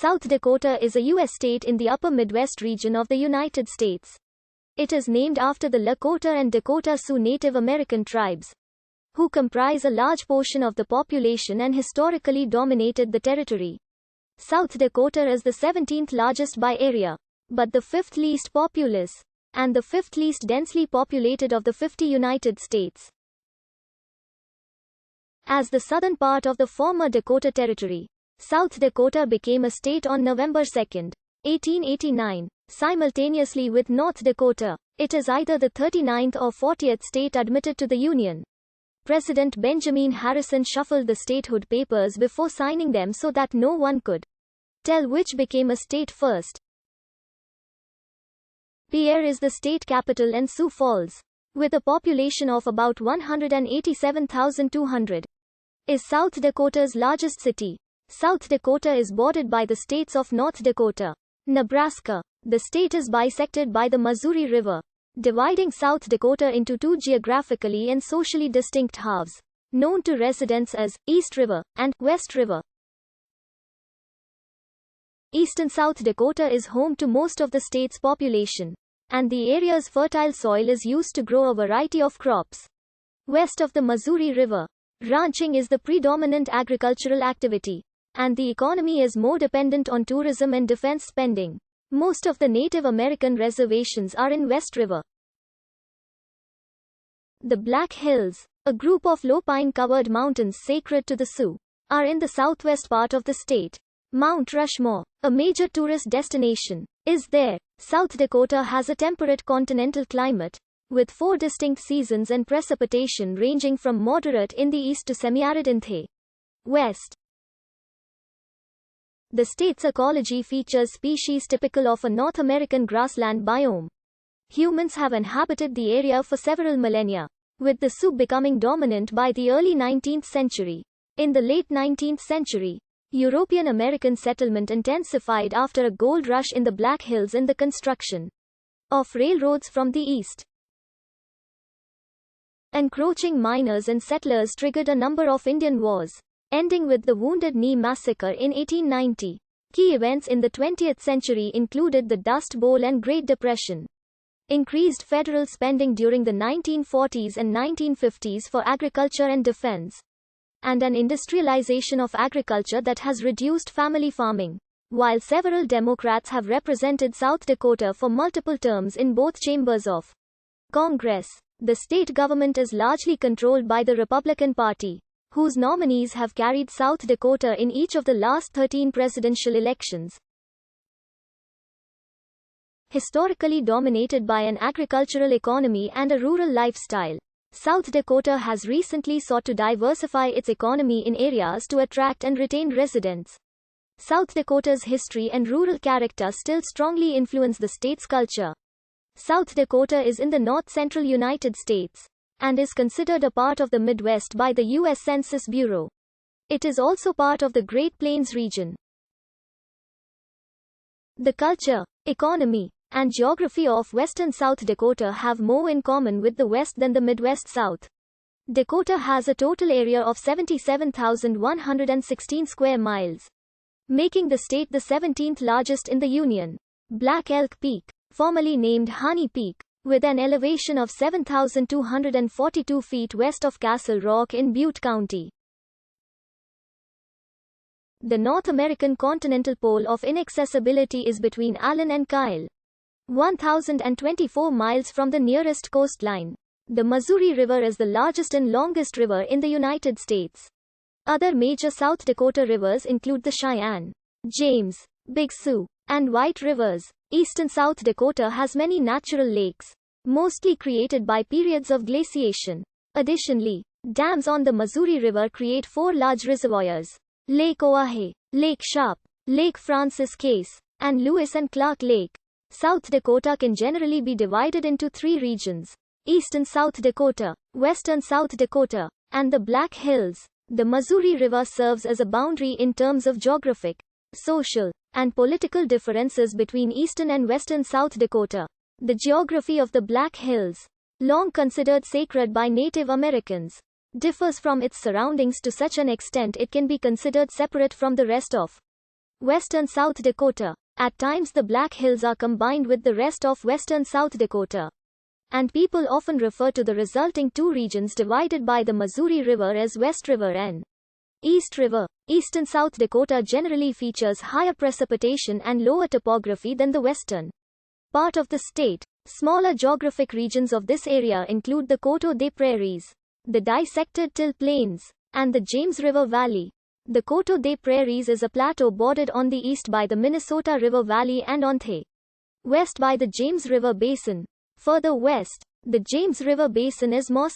South Dakota is a U.S. state in the upper Midwest region of the United States. It is named after the Lakota and Dakota Sioux Native American tribes, who comprise a large portion of the population and historically dominated the territory. South Dakota is the 17th largest by area, but the 5th least populous, and the 5th least densely populated of the 50 United States. As the southern part of the former Dakota Territory, South Dakota became a state on November 2, 1889, simultaneously with North Dakota. It is either the 39th or 40th state admitted to the Union. President Benjamin Harrison shuffled the statehood papers before signing them so that no one could tell which became a state first. Pierre is the state capital and Sioux Falls, with a population of about 187,200, is South Dakota's largest city. South Dakota is bordered by the states of North Dakota, Nebraska. The state is bisected by the Missouri River, dividing South Dakota into two geographically and socially distinct halves, known to residents as East River and West River. Eastern South Dakota is home to most of the state's population, and the area's fertile soil is used to grow a variety of crops. West of the Missouri River, ranching is the predominant agricultural activity, and the economy is more dependent on tourism and defense spending. Most of the Native American reservations are in West River. The Black Hills, a group of low pine-covered mountains sacred to the Sioux, are in the southwest part of the state. Mount Rushmore, a major tourist destination, is there. South Dakota has a temperate continental climate, with 4 distinct seasons and precipitation ranging from moderate in the east to semi-arid in the west. The state's ecology features species typical of a North American grassland biome. Humans have inhabited the area for several millennia, with the Sioux becoming dominant by the early 19th century. In the late 19th century, European American settlement intensified after a gold rush in the Black Hills and the construction of railroads from the east. Encroaching miners and settlers triggered a number of Indian wars, ending with the Wounded Knee Massacre in 1890. Key events in the 20th century included the Dust Bowl and Great Depression. Increased federal spending during the 1940s and 1950s for agriculture and defense, and an industrialization of agriculture that has reduced family farming. While several Democrats have represented South Dakota for multiple terms in both chambers of Congress, the state government is largely controlled by the Republican Party, whose nominees have carried South Dakota in each of the last 13 presidential elections. Historically dominated by an agricultural economy and a rural lifestyle, South Dakota has recently sought to diversify its economy in areas to attract and retain residents. South Dakota's history and rural character still strongly influence the state's culture. South Dakota is in the north-central United States, and is considered a part of the Midwest by the U.S. Census Bureau. It is also part of the Great Plains region. The culture, economy, and geography of western South Dakota have more in common with the West than the Midwest South. Dakota has a total area of 77,116 square miles, making the state the 17th largest in the Union. Black Elk Peak, formerly named Honey Peak, with an elevation of 7,242 feet west of Castle Rock in Butte County. The North American continental pole of inaccessibility is between Allen and Kyle, 1,024 miles from the nearest coastline. The Missouri River is the largest and longest river in the United States. Other major South Dakota rivers include the Cheyenne, James, Big Sioux, and White Rivers. Eastern South Dakota has many natural lakes, mostly created by periods of glaciation. Additionally, dams on the Missouri River create 4 large reservoirs: Lake Oahe, Lake Sharp, Lake Francis Case, and Lewis and Clark Lake. South Dakota can generally be divided into 3 regions: Eastern South Dakota, Western South Dakota, and the Black Hills. The Missouri River serves as a boundary in terms of geographic, social, and political differences between Eastern and Western South Dakota. The geography of the Black Hills, long considered sacred by Native Americans, differs from its surroundings to such an extent it can be considered separate from the rest of Western South Dakota. At times the Black Hills are combined with the rest of western South Dakota, and people often refer to the resulting two regions divided by the Missouri River as West River and East River. Eastern South Dakota generally features higher precipitation and lower topography than the western part of the state. Smaller geographic regions of this area include the Coteau des Prairies, the dissected Till Plains, and the James River Valley. The Coteau des Prairies is a plateau bordered on the east by the Minnesota River Valley and on the west by the James River Basin. Further west, the James River Basin is more